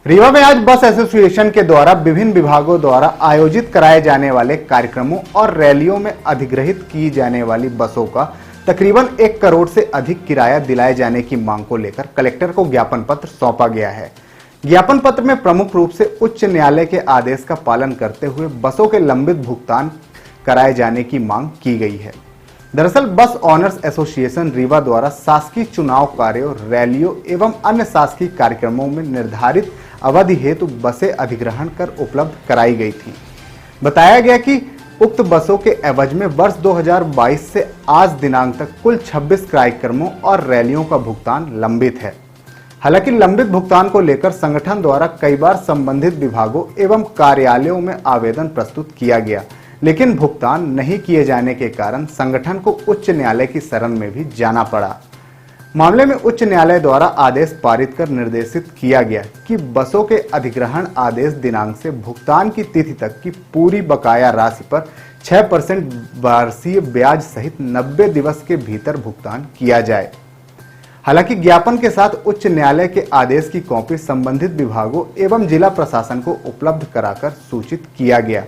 रीवा में आज बस एसोसिएशन के द्वारा विभिन्न विभागों द्वारा आयोजित कराए जाने वाले कार्यक्रमों और रैलियों में अधिग्रहित की जाने वाली बसों का तकरीबन 1 करोड़ से अधिक किराया दिलाए जाने की मांग को लेकर कलेक्टर को ज्ञापन पत्र सौंपा गया है। ज्ञापन पत्र में प्रमुख रूप से उच्च न्यायालय के आदेश का पालन करते हुए बसों के लंबित भुगतान कराए जाने की मांग की गई है। दरअसल बस ऑनर्स एसोसिएशन रीवा द्वारा शासकीय चुनाव कार्यों, रैलियों एवं अन्य शासकीय कार्यक्रमों में निर्धारित अवधि हेतु बसें अधिग्रहण कर उपलब्ध कराई गई थी। बताया गया कि उक्त बसों के एवज में वर्ष 2022 से आज दिनांक तक कुल 26 कार्यक्रमों और रैलियों का भुगतान लंबित है। हालांकि लंबित भुगतान को लेकर संगठन द्वारा कई बार संबंधित विभागों एवं कार्यालयों में आवेदन प्रस्तुत किया गया, लेकिन भुगतान नहीं किए जाने के कारण संगठन को उच्च न्यायालय की शरण में भी जाना पड़ा। मामले में उच्च न्यायालय द्वारा आदेश पारित कर निर्देशित किया गया कि बसों के अधिग्रहण आदेश दिनांक से भुगतान की तिथि तक की पूरी बकाया राशि पर 6% वार्षिक ब्याज सहित 90 दिवस के भीतर भुगतान किया जाए। हालांकि ज्ञापन के साथ उच्च न्यायालय के आदेश की कॉपी संबंधित विभागों एवं जिला प्रशासन को उपलब्ध कराकर सूचित किया गया,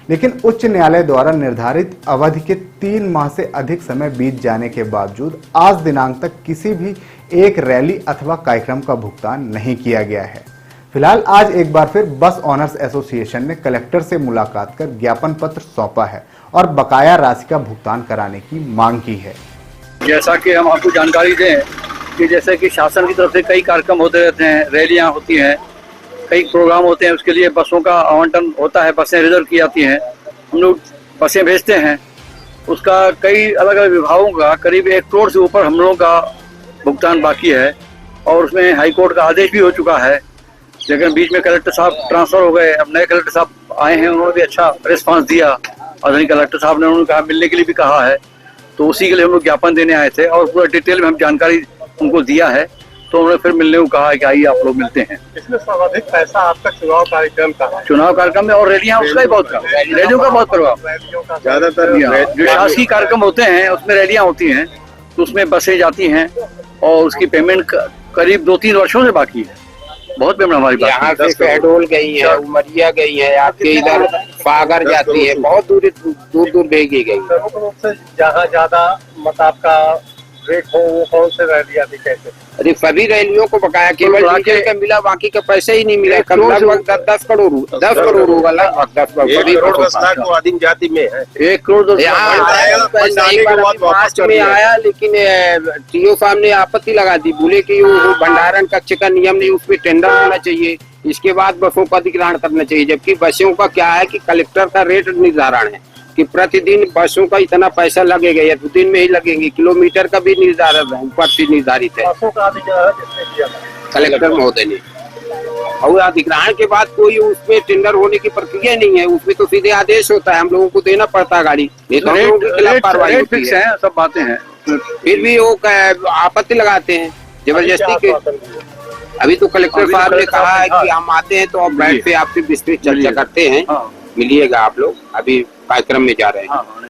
लेकिन उच्च न्यायालय द्वारा निर्धारित अवधि के 3 माह से अधिक समय बीत जाने के बावजूद आज दिनांक तक किसी भी एक रैली अथवा कार्यक्रम का भुगतान नहीं किया गया है। फिलहाल आज एक बार फिर बस ऑनर्स एसोसिएशन ने कलेक्टर से मुलाकात कर ज्ञापन पत्र सौंपा है और बकाया राशि का भुगतान कराने की मांग की है। जैसा कि हम आपको जानकारी दें कि जैसे कि शासन की तरफ से कई कार्यक्रम होते रहते हैं, रैलियां होती हैं, कई प्रोग्राम होते हैं, उसके लिए बसों का आवंटन होता है, बसें रिजर्व की जाती हैं, हम लोग बसें भेजते हैं। उसका कई अलग अलग विभागों का करीब 1 करोड़ से ऊपर हम लोगों का भुगतान बाकी है और उसमें हाई कोर्ट का आदेश भी हो चुका है। लेकिन बीच में कलेक्टर साहब ट्रांसफर हो गए, अब नए कलेक्टर साहब आए हैं, उन्होंने भी अच्छा रिस्पॉन्स दिया। और कलेक्टर साहब ने उन्होंने कहा मिलने के लिए भी कहा है, तो उसी के लिए हम लोग ज्ञापन देने आए थे और पूरा डिटेल में हम जानकारी उनको दिया है। तो उन्होंने फिर मिलने को कहा कि आइए आप लोग मिलते हैं। इसमें सर्वाधिक पैसा आपका चुनाव कार्यक्रम का है। चुनाव कार्यक्रम में और रैलियां उसका ही बहुत कम, रैलियों का बहुत प्रभाव। ज्यादातर जो शासकीय कार्यक्रम होते हैं उसमें रैलियां होती हैं, तो उसमें बसें जाती हैं और उसकी पेमेंट करीब 2-3 वर्षों से बाकी है। बहुत पेमेंट हमारी बाकी यहाँ से शहडोल गई है, उमरिया गई है, आपके इधर पागर जाती है, बहुत दूर दूर भेजी गई। प्रमुख रूप से जहाँ ज्यादा मत आपका रेट हो वो कौन से रैलियां थी, कैसे? अरे सभी रैलियों को बकाया, केवल डीजल का मिला, बाकी का पैसा ही नहीं मिला। लगभग 10 करोड़ होगा, लगभग 10 करोड़ आदिम जाति में है। 1 करोड़ यहाँ मार्च में आया, लेकिन टीओ साहब ने आपत्ति लगा दी, बोले कि वो भंडारण कक्ष का नियम नहीं, उसमें टेंडर होना चाहिए, इसके बाद बसों का अधिग्रहण करना चाहिए। जबकि बसों का क्या है कि कलेक्टर का रेट निर्धारण है कि प्रतिदिन बसों का इतना पैसा लगेगा या 2 दिन में ही लगेंगे, किलोमीटर का भी निर्धारित है, ऊपर से निर्धारित है कलेक्टर महोदय ने। और अधिग्रहण के बाद कोई उसमें टेंडर होने की प्रक्रिया नहीं है, उसमें तो सीधे आदेश होता है, हम लोगों को देना पड़ता है गाड़ी, नहीं तो हम लोगों के खिलाफ कार्रवाई होती है। सब बातें हैं, फिर भी वो आपत्ति लगाते हैं जबरदस्ती के। अभी तो कलेक्टर साहब ने कहा है कि हम आते हैं तो अब बैठ पे आपसे विस्तृत चर्चा करते हैं, मिलिएगा आप लोग, अभी कार्यक्रम में जा रहे हैं।